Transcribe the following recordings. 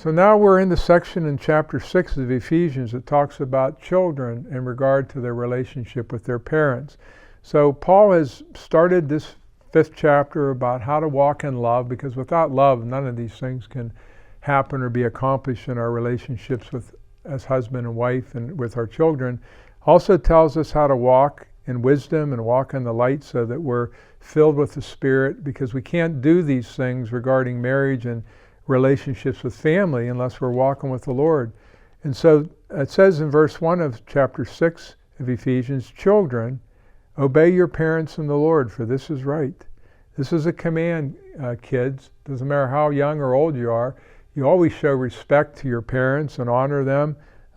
So now we're in the section in chapter 6 of Ephesians that talks about children in regard to their relationship with their parents. So Paul has started this 5th chapter about how to walk in love, because without love, none of these things can happen or be accomplished in our relationships as husband and wife and with our children. Also tells us how to walk in wisdom and walk in the light so that we're filled with the Spirit, because we can't do these things regarding marriage and relationships with family unless we're walking with the Lord. And so it says in verse 1 of chapter 6 of Ephesians, children, obey your parents in the Lord, for this is right. This is a command, kids. Doesn't matter how young or old you are. You always show respect to your parents and honor them.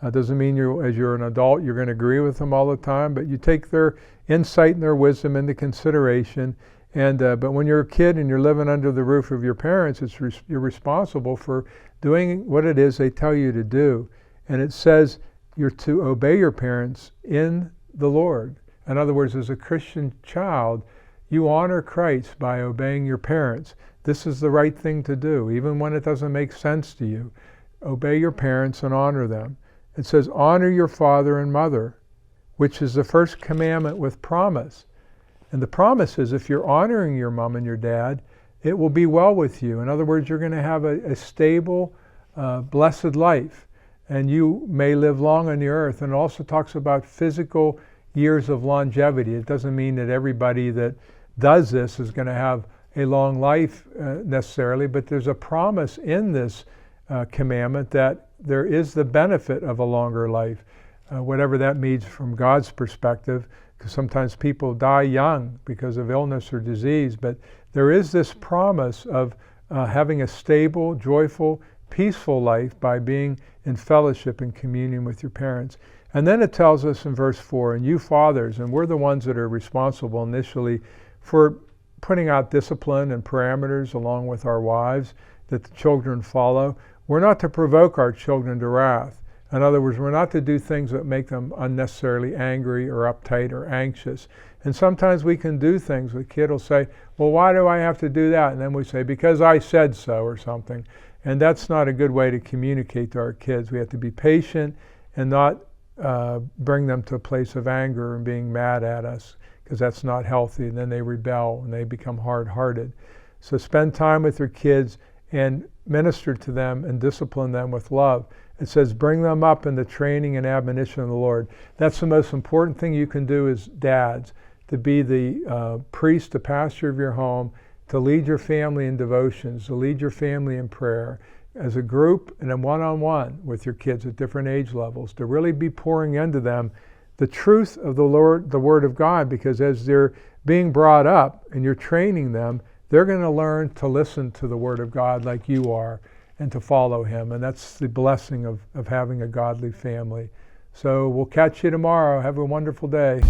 Doesn't mean as you're an adult you're going to agree with them all the time, but you take their insight and their wisdom into consideration. And but when you're a kid and you're living under the roof of your parents, you're responsible for doing what it is they tell you to do. And it says you're to obey your parents in the Lord. In other words, as a Christian child, you honor Christ by obeying your parents. This is the right thing to do, even when it doesn't make sense to you. Obey your parents and honor them. It says, honor your father and mother, which is the first commandment with promise. And the promise is if you're honoring your mom and your dad, it will be well with you. In other words, you're going to have a stable, blessed life, and you may live long on the earth. And it also talks about physical years of longevity. It doesn't mean that everybody that does this is going to have a long life necessarily, but there's a promise in this commandment that there is the benefit of a longer life, whatever that means from God's perspective, because sometimes people die young because of illness or disease, but there is this promise of having a stable, joyful, peaceful life by being in fellowship and communion with your parents. And then it tells us in verse 4, and you fathers, and we're the ones that are responsible initially for putting out discipline and parameters along with our wives that the children follow. We're not to provoke our children to wrath. In other words, we're not to do things that make them unnecessarily angry or uptight or anxious. And sometimes we can do things. The kid will say, well, why do I have to do that? And then we say, because I said so, or something. And that's not a good way to communicate to our kids. We have to be patient and not bring them to a place of anger and being mad at us, because that's not healthy. And then they rebel and they become hard-hearted. So spend time with your kids and minister to them and discipline them with love. It says bring them up in the training and admonition of the Lord. That's the most important thing you can do as dads, to be the priest, the pastor of your home, to lead your family in devotions, to lead your family in prayer, as a group and then one-on-one with your kids at different age levels, to really be pouring into them the truth of the Lord, the Word of God, because as they're being brought up and you're training them, they're going to learn to listen to the Word of God like you are and to follow Him. And that's the blessing of having a godly family. So we'll catch you tomorrow. Have a wonderful day.